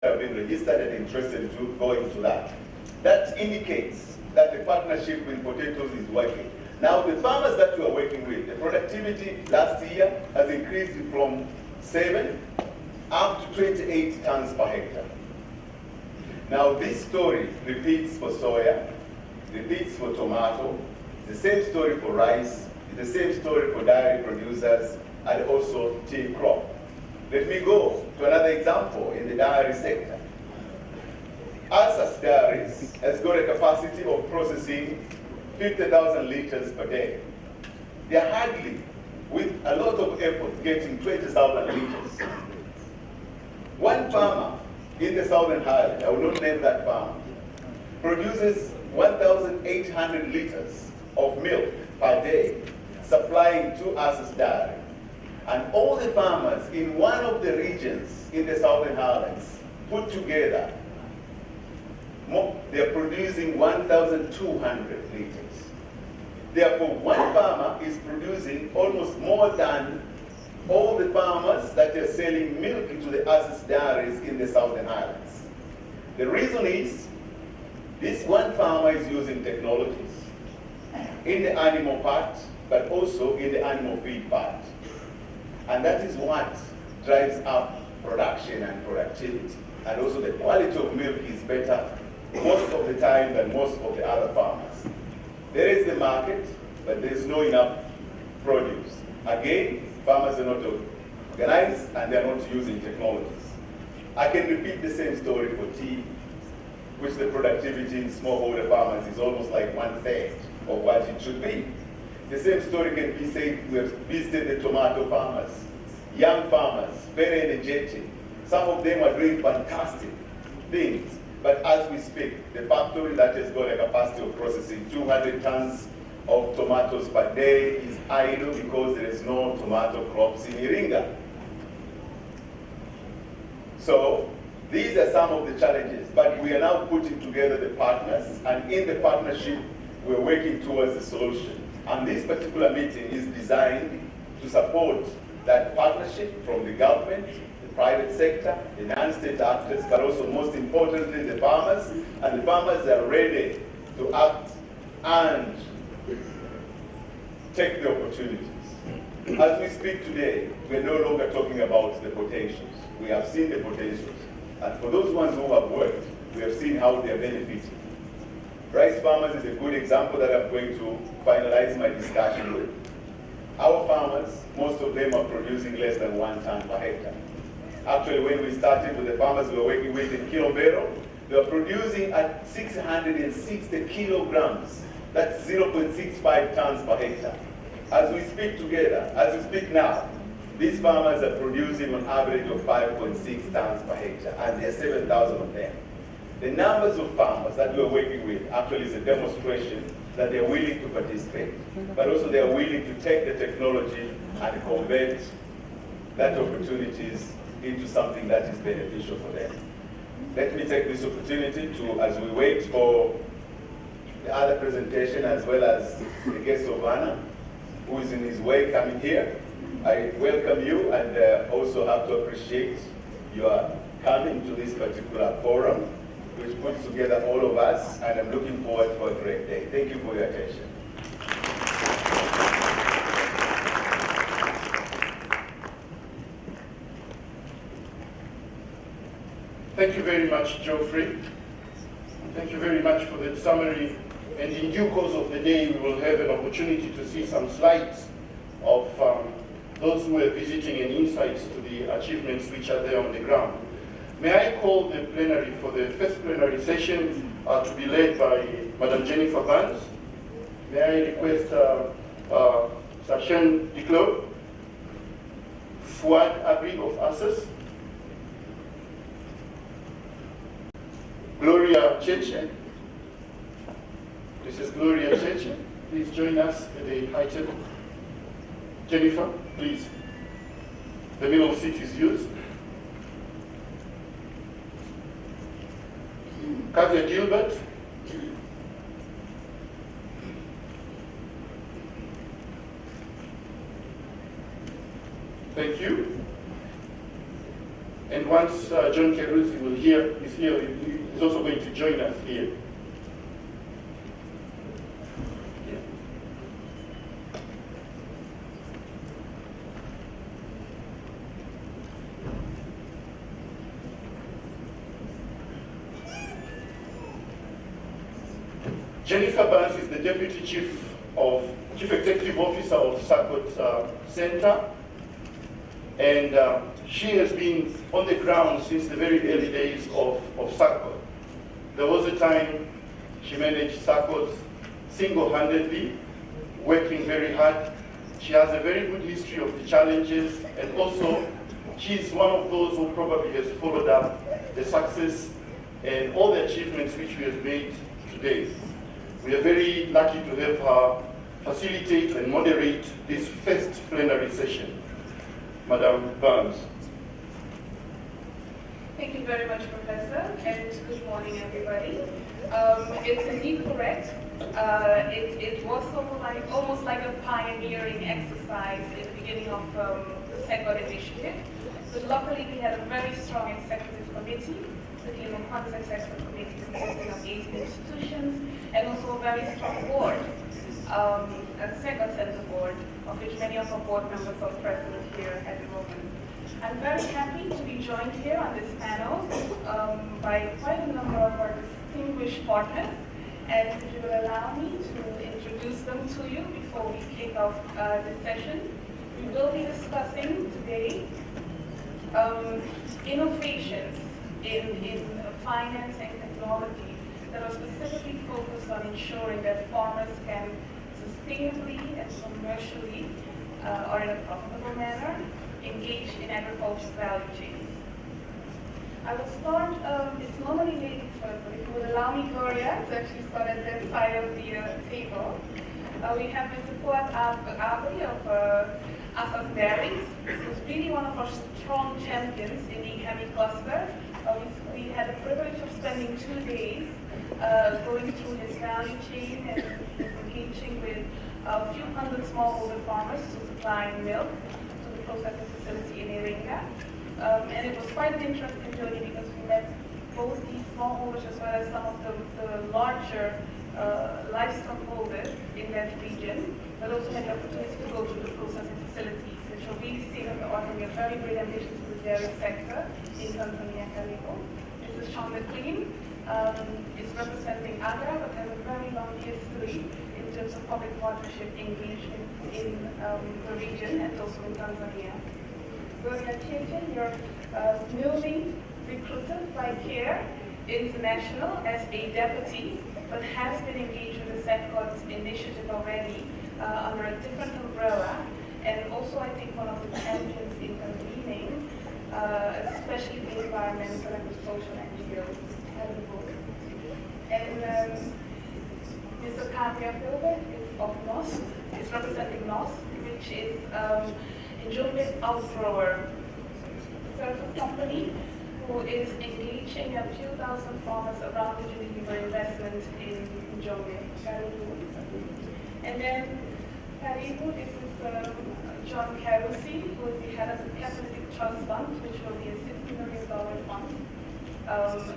have been registered and interested to go into that. That indicates that the partnership with potatoes is working. Now, the farmers that we are working with, the productivity last year has increased from 7 up to 28 tons per hectare. Now, this story repeats for soya, repeats for tomato, the same story for rice, the same story for dairy producers, and also tea crop. Let me go to another example in the dairy sector. Asas Dairies has got a capacity of processing 50,000 liters per day. They are hardly, with a lot of effort, getting 20,000 liters. One farmer in the Southern Highlands, I will not name that farmer, produces 1,800 liters of milk per day, supplying to Asas Dairy. And all the farmers in one of the regions in the Southern Highlands put together, they're producing 1,200 liters. Therefore, one farmer is producing almost more than all the farmers that are selling milk into the Asas dairies in the Southern Highlands. The reason is, this one farmer is using technologies in the animal part, but also in the animal feed part. And that is what drives up production and productivity. And also the quality of milk is better most of the time than most of the other farmers. There is the market, but there is no enough produce. Again, farmers are not organized and they are not using technologies. I can repeat the same story for tea, which the productivity in smallholder farmers is almost like 1/3 of what it should be. The same story can be said. We have visited the tomato farmers, young farmers, very energetic. Some of them are doing fantastic things. But as we speak, the factory that has got a capacity of processing 200 tons of tomatoes per day is idle because there is no tomato crops in Iringa. So these are some of the challenges, but we are now putting together the partners, and in the partnership, we're working towards a solution. And this particular meeting is designed to support that partnership from the government, the private sector, the non-state actors, but also most importantly the farmers, and the farmers are ready to act and take the opportunities. As we speak today, we're no longer talking about the potentials. We have seen the potentials. And for those ones who have worked, we have seen how they are benefiting. Rice farmers is a good example that I'm going to finalize my discussion with. Our farmers, most of them are producing less than 1 ton per hectare. Actually, when we started with the farmers we were working with in Kilombero, they were producing at 660 kilograms. That's 0.65 tons per hectare. As we speak together, as we speak now, these farmers are producing on average of 5.6 tons per hectare, and there are 7,000 of them. The numbers of farmers that we're working with actually is a demonstration that they're willing to participate, but also they're willing to take the technology and convert that opportunities into something that is beneficial for them. Let me take this opportunity to, as we wait for the other presentation as well as the guest of honor, who is in his way coming here, I welcome you and also have to appreciate your coming to this particular forum, which puts together all of us, and I'm looking forward for a great day. Thank you for your attention. Thank you very much, Geoffrey. Thank you very much for the summary. And in due course of the day, we will have an opportunity to see some slides of those who are visiting and insights to the achievements which are there on the ground. May I call the plenary for the first plenary session to be led by Madam Jennifer Vance. May I request Sachin Diclo, Fouad Abib of ASAS, Gloria Cheche. This is Gloria Cheche. Please join us at the high table. Jennifer, please. The middle seat is yours. Kavya Gilbert. Thank you. And once John Kerusi is here, he's also going to join us here. Jennifer Barnes is the Deputy Chief Executive Officer of SAGCOT Center, and she has been on the ground since the very early days of SAGCOT. There was a time she managed SAGCOT single-handedly, working very hard. She has a very good history of the challenges, and also she's one of those who probably has followed up the success and all the achievements which we have made today. We are very lucky to have her facilitate and moderate this first plenary session. Madam Barnes. Thank you very much, Professor, and good morning, everybody. It's indeed correct. It was almost like a pioneering exercise at the beginning of the SAGCOT initiative. But luckily, we had a very strong executive committee, the Human Funds Executive Committee consisting of 18 institutions, and also a very strong board, a SAGCOT Center board, of which many of our board members are present here at the moment. I'm very happy to be joined here on this panel by quite a number of our distinguished partners, and if you will allow me to introduce them to you before we kick off this session. We will be discussing today innovations in finance and technology that are specifically focused on ensuring that farmers can sustainably and commercially, or in a profitable manner, engage in agricultural value chains. I will start, it's normally ladies first, but if you would allow me, Gloria, to actually start at that side of the table. We have Mr. Fuad Abri of Asas Dairies. This is really one of our strong champions in the Hemi cluster. We had the privilege of spending 2 days going through his value chain and engaging with a few hundred smallholder farmers to supply milk to the processing facility in Iringa. And it was quite an interesting journey because we met both these smallholders as well as some of the larger livestock holders in that region, but also had the opportunity to go through the processing facilities, which are really state of the art, and we have very great ambitions for the dairy sector in Tanzania, Karibu. Mrs. Sean McLean is representing AGRA, but has a very long history in terms of public partnership engagement in the region and also in Tanzania. Gloria Chichen, you're newly recruited by CARE International as a deputy, but has been engaged with the SAGCOT initiative already under a different umbrella, and also I think one of the champions in convening, especially the environmental and the social NGOs. And Mr. Kavya Filber is of NOS, is representing NOS, which is Njombe Outgrower Service Company, who is engaging a few thousand farmers around the Geneva investment in Njombe. And then Karibu, this is John Kerusi, who is the head of the Catalytic Trust Fund, which will be a $60 million fund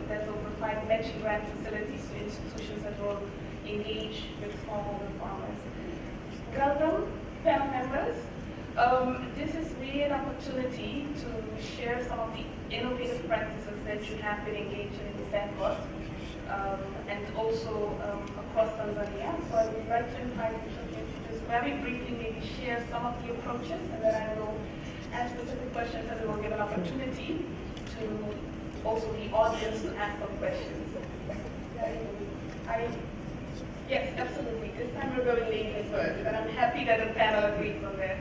that will provide matching grant facilities to institutions that will engage with smallholder farmers. Welcome, panel members. This is really an opportunity to share some of the innovative practices that you have been engaged in SAGCOT and also across Tanzania. So I would like to invite you to just very briefly maybe share some of the approaches, and then I will ask specific questions, and we will give an opportunity to also the audience to ask some questions. Yes, absolutely. This time we're going ladies first, and I'm happy that the panel agrees on that.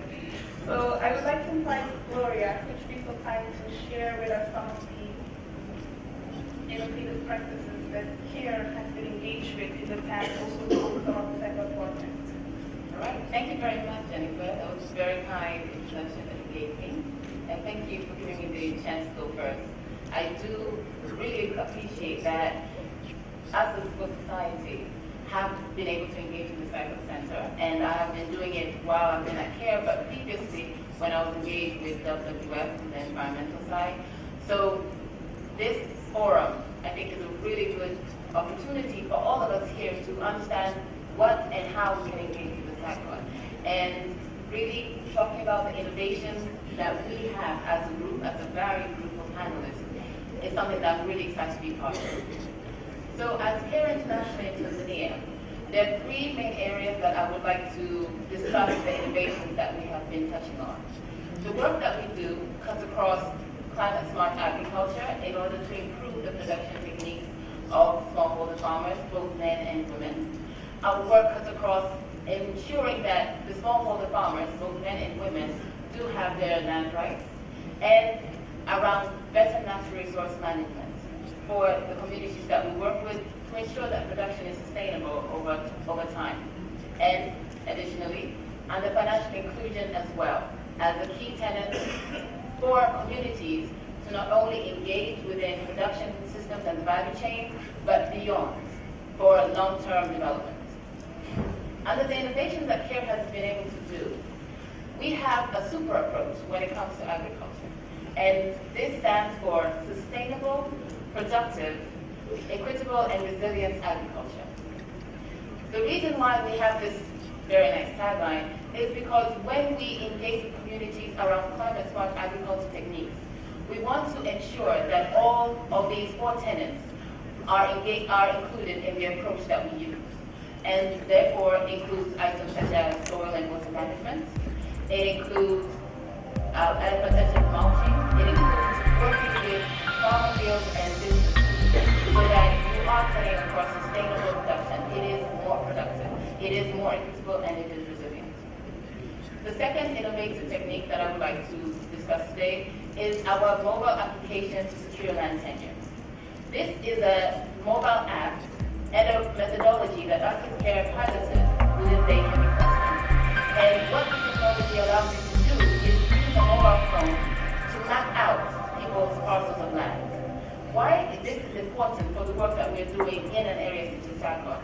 So I would like to invite Gloria, which be so kind to share with us some of the innovative practices that CARE has been engaged with in the past, also with some of the SAGCOT partners. All right. Thank you very much, Jennifer. That was a very kind introduction that you gave me. And thank you for giving me the chance to go first. I do really appreciate that as a civil society, have been able to engage in the SAGCOT Center, and I have been doing it while I've been at CARE, but previously when I was engaged with WWF on the environmental side. So this forum, I think, is a really good opportunity for all of us here to understand what and how we can engage with the SAGCOT. And really talking about the innovations that we have as a group, as a varied group of panelists, is something that I'm really excited to be part of. So as CARE International in Tanzania, there are three main areas that I would like to discuss the innovations that we have been touching on. The work that we do cuts across climate smart agriculture in order to improve the production techniques of smallholder farmers, both men and women. Our work cuts across ensuring that the smallholder farmers, both men and women, do have their land rights, and around better natural resource management for the communities that we work with to ensure that production is sustainable over time. And additionally, under financial inclusion as well, as a key tenet for communities to not only engage within production systems and the value chain, but beyond for long-term development. Under the innovations that CARE has been able to do, we have a super approach when it comes to agriculture. And this stands for sustainable, productive, equitable, and resilient agriculture. The reason why we have this very nice tagline is because when we engage with communities around climate smart agriculture techniques, we want to ensure that all of these four tenets are included in the approach that we use. And therefore includes items such as soil and water management. It includes adaptive mulching. It includes working with farm fields and businesses so that you are cutting across sustainable production. It is more productive. It is more equitable, and it is resilient. The second innovative technique that I would like to discuss today is our mobile application to secure land tenure. This is a mobile app and a methodology that us as CARE piloted within the Heavy Cluster. And what this technology allows you to do is use a mobile phone to map out people's parcels of land. Why this is important for the work that we're doing in an area such as SAGCOT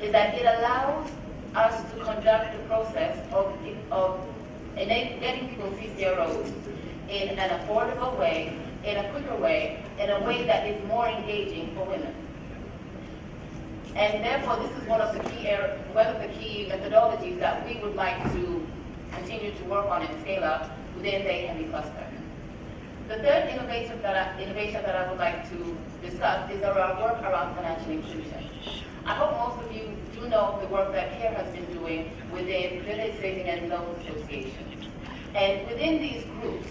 is that it allows us to conduct the process of getting people CCROs in an affordable way, in a quicker way, in a way that is more engaging for women. And therefore, this is one of the key methodologies that we would like to continue to work on and scale up within the Heavy Cluster. The third innovation that I would like to discuss is our work around financial inclusion. I hope most of you do know the work that CARE has been doing within Village Saving and Loan Associations. And within these groups,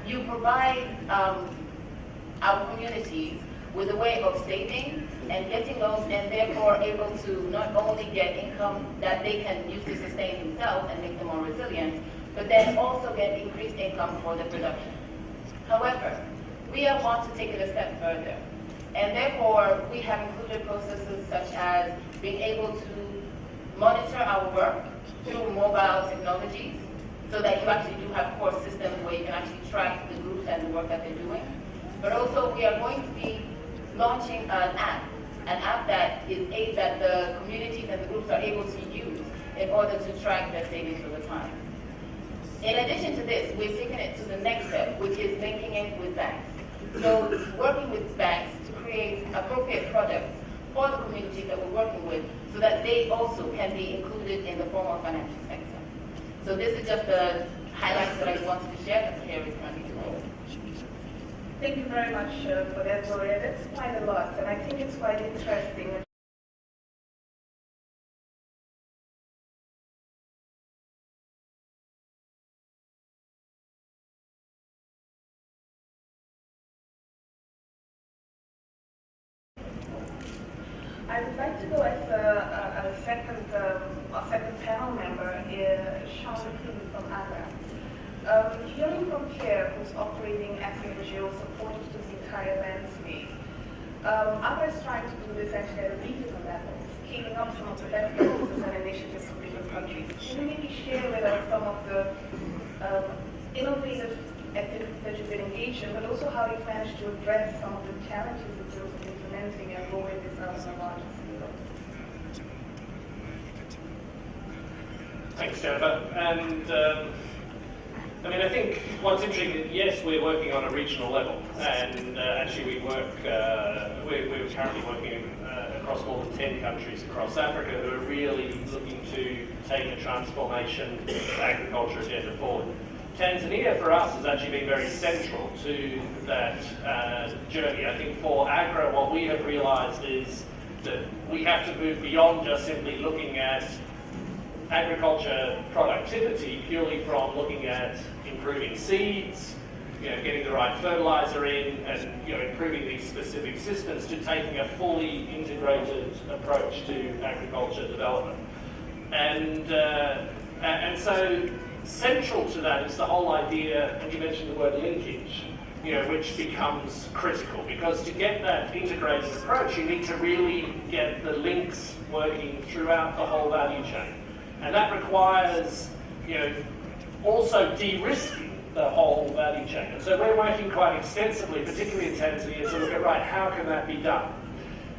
you provide our communities with a way of saving and getting loans, and therefore able to not only get income that they can use to sustain themselves and make them more resilient, but then also get increased income for the production. However, we want to take it a step further, and therefore we have included processes such as being able to monitor our work through mobile technologies, so that you actually do have core systems where you can actually track the groups and the work that they're doing. But also we are going to be launching an app that the communities and the groups are able to use in order to track their savings over time. In addition to this, we're taking it to the next step, which is linking it with banks. So working with banks to create appropriate products for the communities that we're working with so that they also can be included in the formal financial sector. So this is just the highlights that I wanted to share that CARE is currently doing. Thank you very much for that, Gloria. That's quite a lot, and I think it's quite interesting. I would like to go as a second panel member, Sean from AGRA. Hearing from CARE, who's operating as an NGO supportive to the entire landscape, AGRA is trying to do this actually at a regional level, scaling up some of the best practices and initiatives from different countries. Can you maybe share with us some of the innovative activities that you've been engaged in, but also how you've managed to address some of the challenges in terms of implementing and rolling this out on a larger scale? Thanks, Jennifer. And I mean, I think what's interesting, yes, we're working on a regional level, and actually we're currently working across more than 10 countries across Africa who are really looking to take a transformation agriculture agenda forward. Tanzania for us has actually been very central to that journey. I think for AGRA, what we have realised is that we have to move beyond just simply looking at agriculture productivity purely from looking at improving seeds, getting the right fertilizer in, and improving these specific systems, to taking a fully integrated approach to agriculture development. And so central to that is the whole idea, and you mentioned the word linkage, which becomes critical, because to get that integrated approach, you need to really get the links working throughout the whole value chain. And that requires, also de-risking the whole value chain. And so we're working quite extensively, particularly in Tanzania, to look at, right, how can that be done?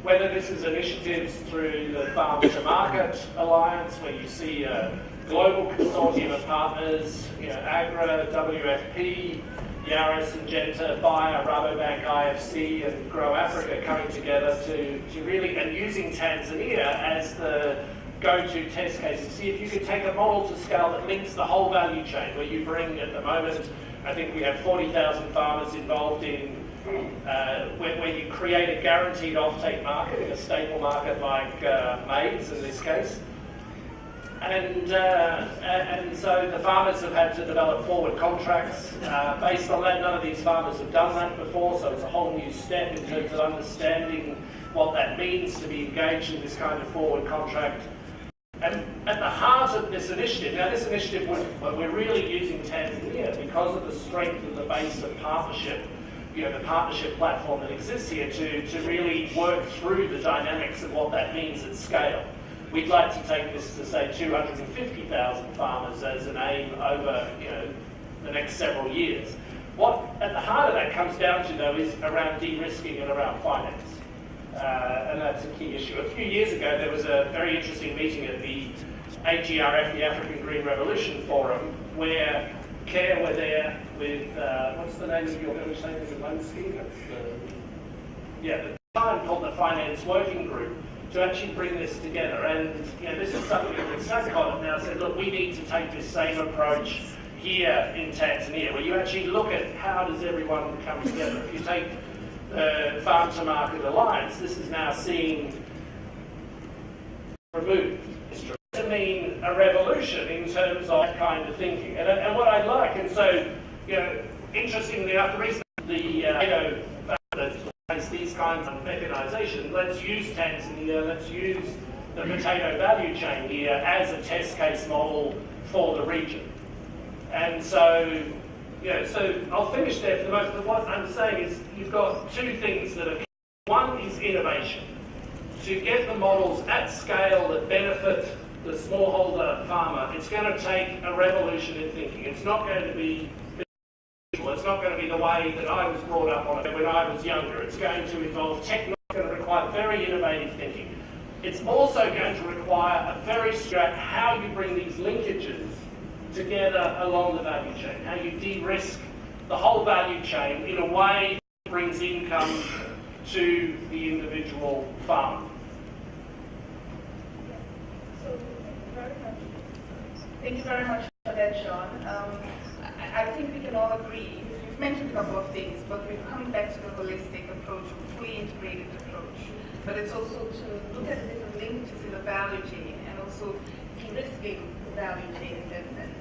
Whether this is initiatives through the Farm to Market Alliance, where you see a global consortium of partners, AGRA, WFP, Yaris, Syngenta, Bayer, Rabobank, IFC, and Grow Africa coming together to really, and using Tanzania as the go-to test case to see if you could take a model to scale that links the whole value chain, where you bring, at the moment, I think we have 40,000 farmers involved in where you create a guaranteed offtake market in a staple market like maize in this case. And so the farmers have had to develop forward contracts based on that. None of these farmers have done that before, so it's a whole new step in terms of understanding what that means to be engaged in this kind of forward contract. And at the heart of this initiative, now this initiative, we're really using Tanzania because of the strength of the base of partnership, the partnership platform that exists here to really work through the dynamics of what that means at scale. We'd like to take this to, say, 250,000 farmers as an aim over the next several years. What at the heart of that comes down to, though, is around de-risking and around finance. And that's a key issue. A few years ago, there was a very interesting meeting at the AGRF, the African Green Revolution Forum, where CARE were there with, what's the name of your village name? Is it Lunski? The time called the Finance Working Group, to actually bring this together. And this is something that SAGCOT have now said, look, we need to take this same approach here in Tanzania, where you actually look at how does everyone come together. If you take the Farm to Market Alliance, this is now seen removed. It's to mean a revolution in terms of that kind of thinking. And what I like, and so, interestingly enough, the reason these kinds of mechanisation, let's use Tanzania, let's use the potato value chain here as a test case model for the region. And so, so I'll finish there for the moment, but what I'm saying is you've got two things that are, one is innovation. To get the models at scale that benefit the smallholder farmer, it's going to take a revolution in thinking. It's not going to be It's not going to be the way that I was brought up on it when I was younger. It's going to involve technology. It's going to require very innovative thinking. It's also going to require a very straight how you bring these linkages together along the value chain, how you de-risk the whole value chain in a way that brings income to the individual farmer. So, thank you very much for that, John. I think we can all agree, you've mentioned a couple of things, but we're coming back to the holistic approach, a fully integrated approach. But it's also to look at the different linkages in the value chain and also de-risking the value chain in that sense.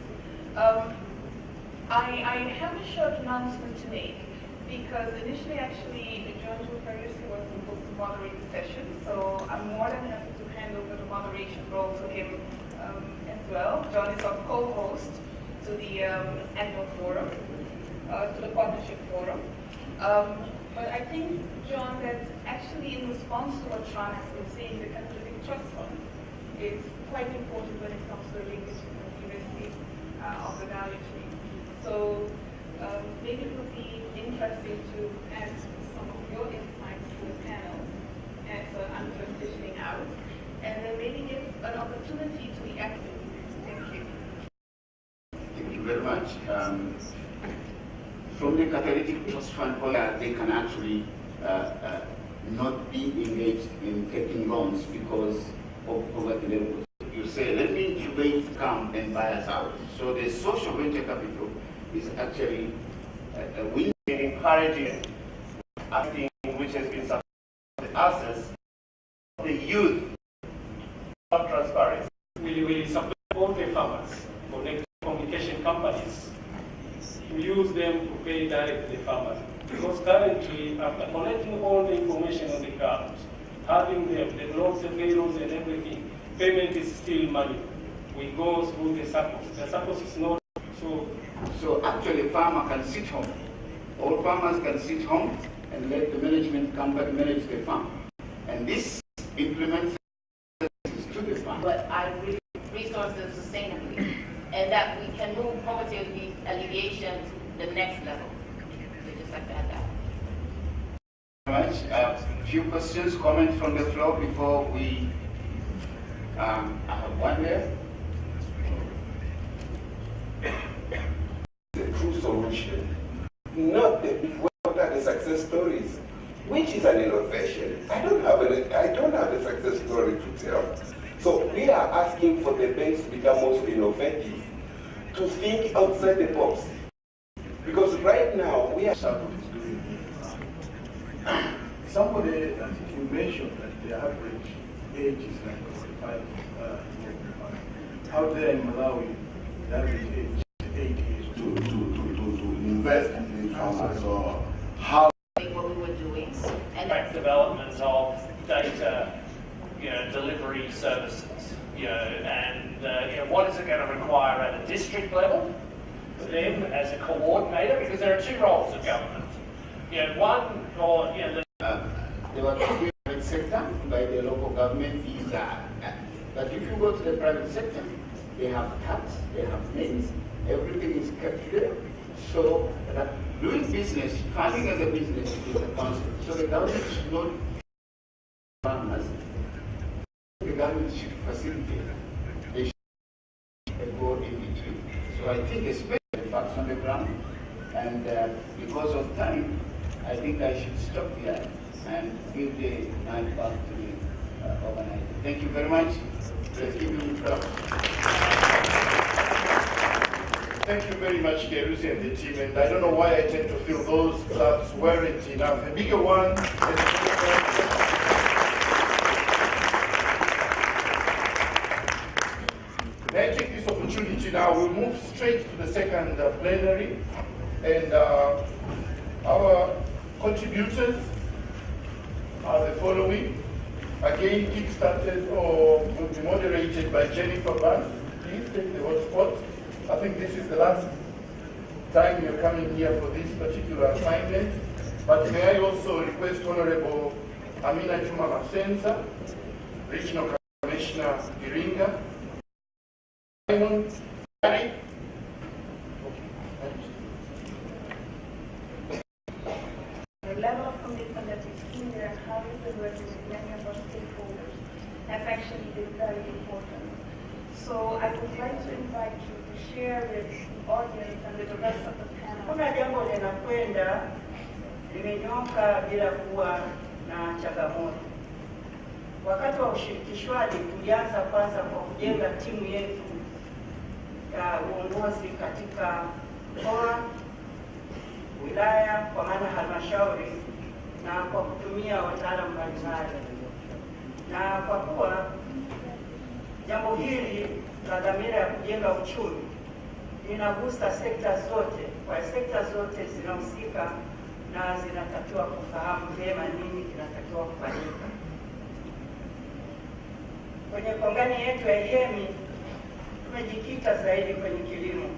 I have a short announcement to make, because initially actually John previously was supposed to moderate the session, so I'm more than happy to hand over the moderation role to him as well. John is our co-host to the annual forum, to the Partnership Forum. But I think, John, that actually in response to what Sean has been saying, the Catholic Trust Fund is quite important when it comes to the linkage and de-risking of the value chain. So maybe it would be interesting to add some of your insights to the panel as I'm transitioning out, and then maybe give an opportunity to the active. Thank you. Thank you very much. much. From the catalytic trust fund, they can actually not be engaged in taking loans because of poverty level. You say, let me incubate, come and buy us out. So the social venture capital is actually a win. Encouraging acting which has been the access of the youth of transparency. We support all the farmers, connect communication companies, to use them to pay directly the farmers. Because currently, after collecting all the information on the ground, having them, the loans, the payrolls and everything, payment is still money. We go through the SAGCOT. The SAGCOT is not so actually farmer can sit home. All farmers can sit home and let the management company manage the farm. And this implements to the farm. But I really resources sustainably, and that we can move poverty alleviation to the next level. So just like that. Very much. A few questions, comments from the floor before we. I have one there. The true solution, not what are the success stories, which is an innovation. I don't have a success story to tell. So we are asking for the banks to become also innovative, to think outside the box. Because right now we are somebody that you mentioned that the average age is like 45. Out there in Malawi, the average age is 8 years to invest in the farmers, or how What we were doing, and development of data, delivery services, and what is it going to require at a district level for them as a coordinator? Because there are two roles of government. One, or There were two private sector by the local government is but if you go to the private sector, they have tax, they have names, everything is kept there. So that doing business, funding as a business is a concept. So the government should not farmers. The government should facilitate. They should go in between. So I think especially the facts on the ground, and because of time, I think I should stop here and give the mic back to the organizer. Thank you very much. Let's give him the floor. Thank you very much, Kerusi and the team. And I don't know why I tend to feel those clubs weren't enough. A bigger one. May I take this opportunity now? We'll move straight to the second plenary. And our contributors are the following. Again, kick-started or will be moderated by Jennifer Van. Please take the hot spot. I think this is the last time you're coming here for this particular assignment. But may I also request Honorable Amina Juma Masenza, Regional Commissioner Iringa, Simon Gary. The level of commitment that we've seen there and how we've been working with many of our stakeholders has actually been very important. So I would like to invite you to share with the audience and with the rest of the panel. Kuna jambo linakwenda limenyoka bila kuwa na changamoto. Wakati wa ushirikishwaji tulianza kwanza kwa kujenga timu yetu ya uongozi katika mkoa, wilaya, kwa maana halmashauri, na kwa kutumia wataalamu mbalimbali. Na kwa kuwa jambo hili la dhamira ya kujenga uchumi linagusa sekta zote, kwa sekta zote zinahusika na zinatakiwa kufahamu vyema nini kinatakiwa kufanyika. Kwenye kongani yetu ya IHEMI tumejikita zaidi kwenye kilimo,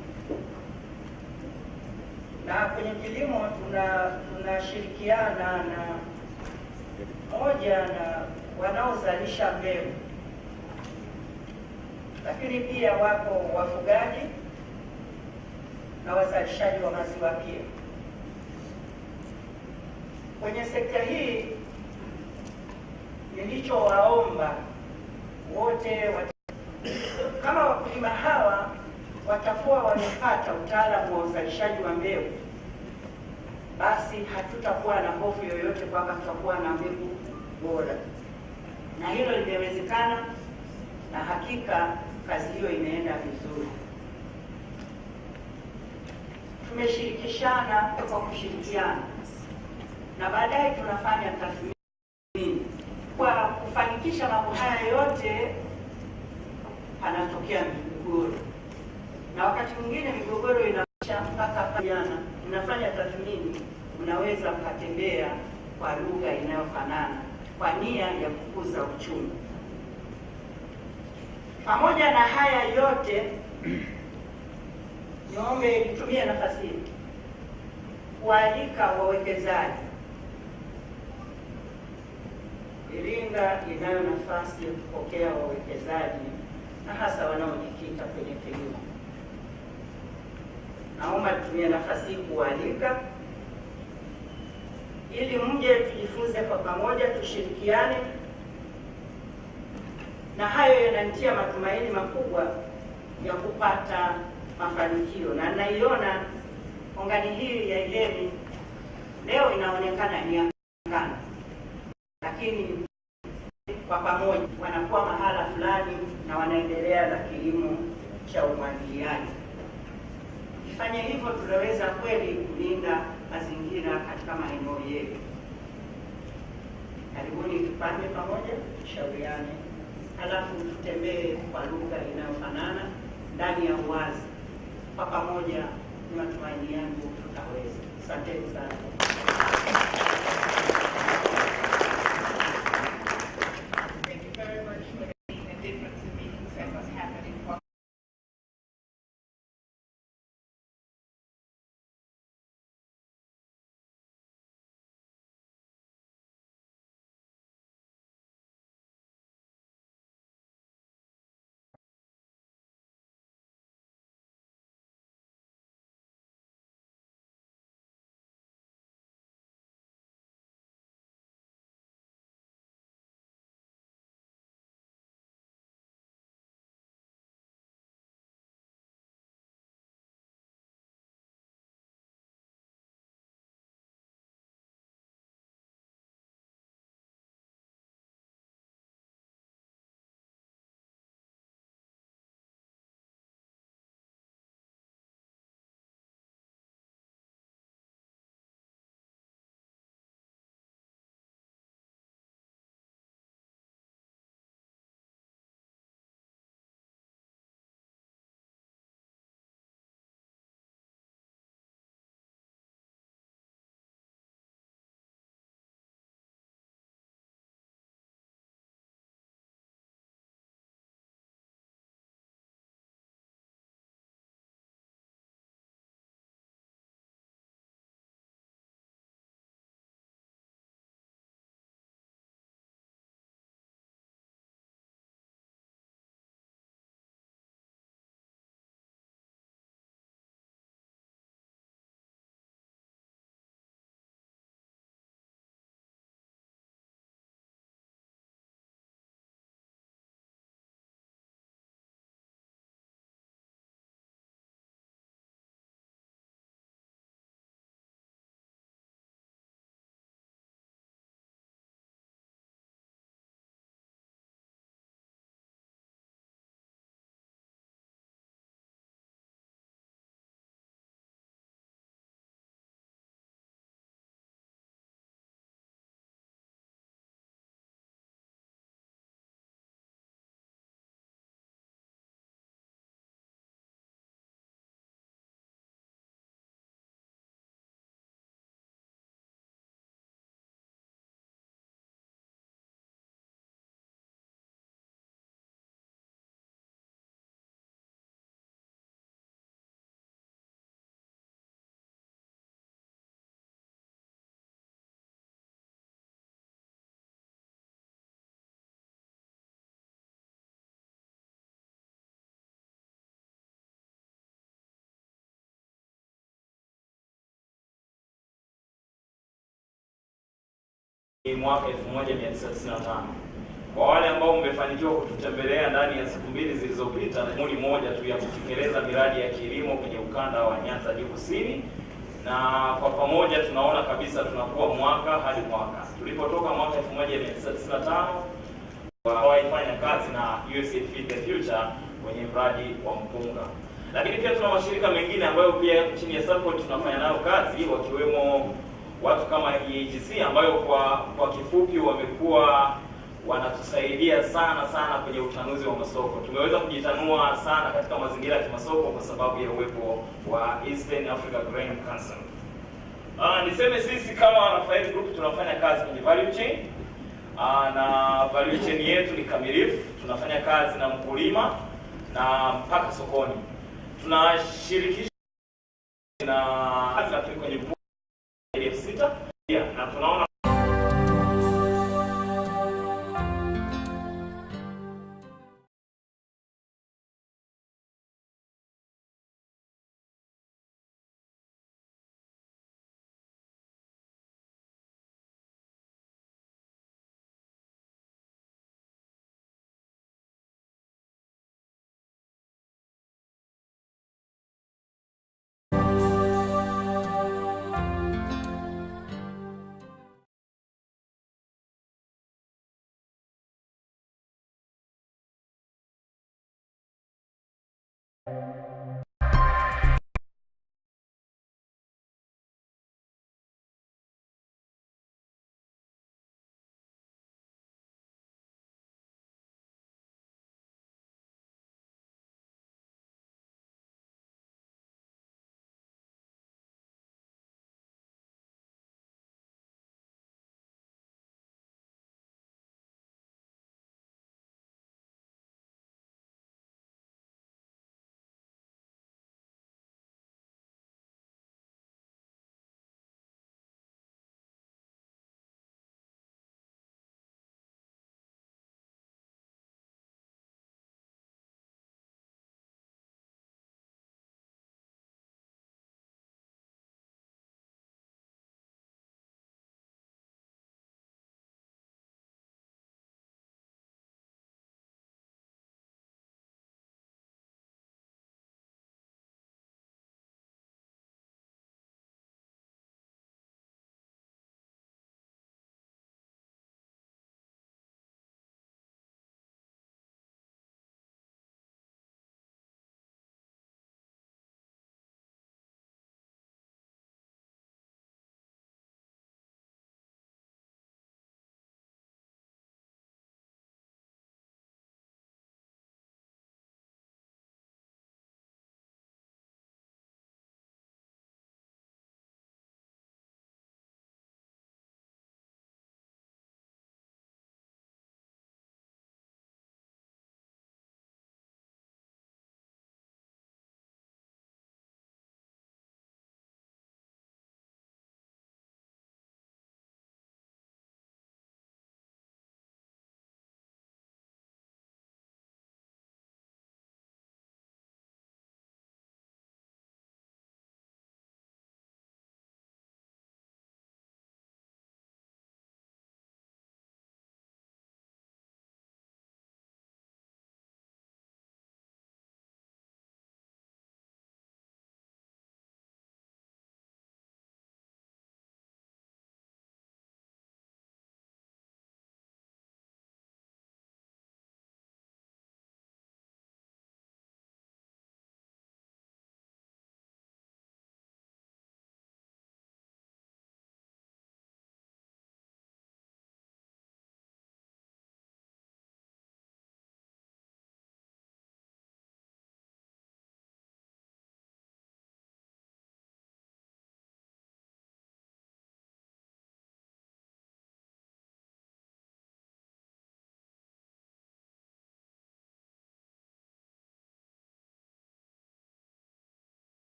na kwenye kilimo tunashirikiana na moja na wanaozalisha mbegu, lakini pia wapo wafugaji na wazalishaji wa maziwa pia. Kwenye sekta hii nilichowaomba wote kama wakulima hawa watakuwa wamepata utaalamu wa uzalishaji wa mbegu, basi hatutakuwa na hofu yoyote kwamba tutakuwa na mbegu bora, na hilo limewezekana, na hakika kazi hiyo imeenda vizuri. Tumeshirikishana kwa kushirikiana, na baadaye tunafanya tathmini. Kwa kufanikisha mambo haya yote, panatokea migogoro, na wakati mwingine migogoro inaisha mpaka jana mnafanya tathmini, mnaweza mkatembea kwa lugha inayofanana kwa nia ya kukuza uchumi. Pamoja na haya yote, niombe nitumie nafasi hii kualika wawekezaji. Iringa inayo nafasi ya kupokea wawekezaji na hasa wanaojikita kwenye kilimo. Naomba nitumie nafasi hii kualika ili mje tujifunze kwa pamoja, tushirikiane, na hayo yananitia matumaini makubwa ya kupata mafanikio. Na naiona ongani hii ya elimu leo inaonekana ni ya ngano, lakini kwa pamoja wanakuwa mahala fulani na wanaendelea na kilimo cha umwagiliaji. Tukifanya hivyo, tunaweza kweli kulinda mazingira katika maeneo yetu. Karibuni tupande pamoja, tushauriane, halafu tutembee kwa lugha inayofanana ndani ya uwazi. Kwa pamoja, ni matumaini yangu tutaweza. Asanteni sana. Thank you very much for making a difference in meetings that was happening. Mwaka 1995 Kwa wale ambao mmefanikiwa kututembelea ndani ya siku 2 zilizopita, ni moja tu ya kutekeleza miradi ya kilimo kwenye ukanda wa Nyanza Juu Kusini, na kwa pamoja tunaona kabisa tunakuwa mwaka hadi mwaka. Tulipotoka mwaka 1995 waifanya kazi na USAID Feed the Future kwenye mradi wa mpunga. Lakini pia tuna mashirika mengine ambayo pia chini ya SAGCOT tunafanya nayo kazi, wakiwemo watu kama EAGC ambayo kwa kifupi wamekuwa wanatusaidia sana kwenye utanuzi wa masoko. Tumeweza kujitanua sana katika mazingira ya kimasoko kwa sababu ya uwepo wa Eastern Africa Grain Council. Niseme sisi kama Rafael Group tunafanya kazi kwenye value chain. Na value chain yetu ni kamilifu. Tunafanya kazi na mkulima na mpaka sokoni. Tunashirikisha na kwenye mpunga 6 na tunaona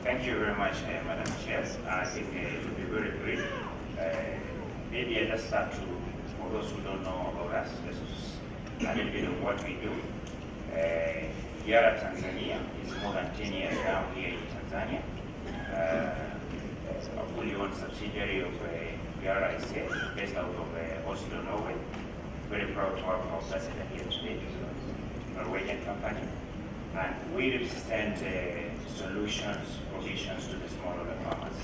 Thank you very much, Madam Chair. I think it will be very brief. Maybe I just start to, for those who don't know about us, this is a little bit of what we do. Yara Tanzania is more than 10 years now here in Tanzania. A fully owned subsidiary of Yara is based out of Oslo, Norway. Very proud to have our president here today, a Norwegian company. And we represent solutions, provisions to the smallholder farmers.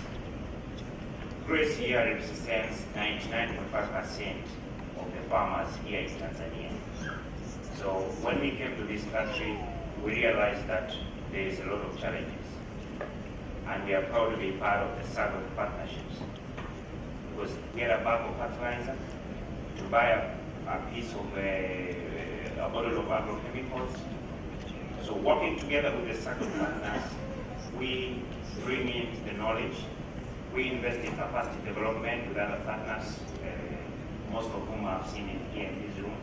Grace here represents 99.5% of the farmers here in Tanzania. So when we came to this country, we realized that there is a lot of challenges. And we are proud to be part of the SAGCOT partnerships. Because we get a bag of fertilizer, to buy a piece of a bottle of agrochemicals. So working together with the SAGCOT partners, we bring in the knowledge, we invest in capacity development with other partners, most of whom I've seen here in this room,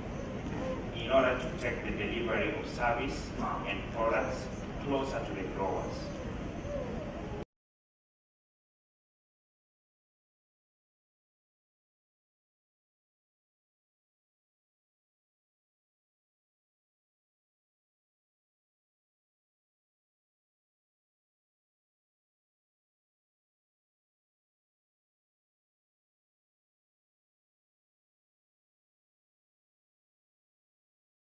in order to take the delivery of service and products closer to the growers.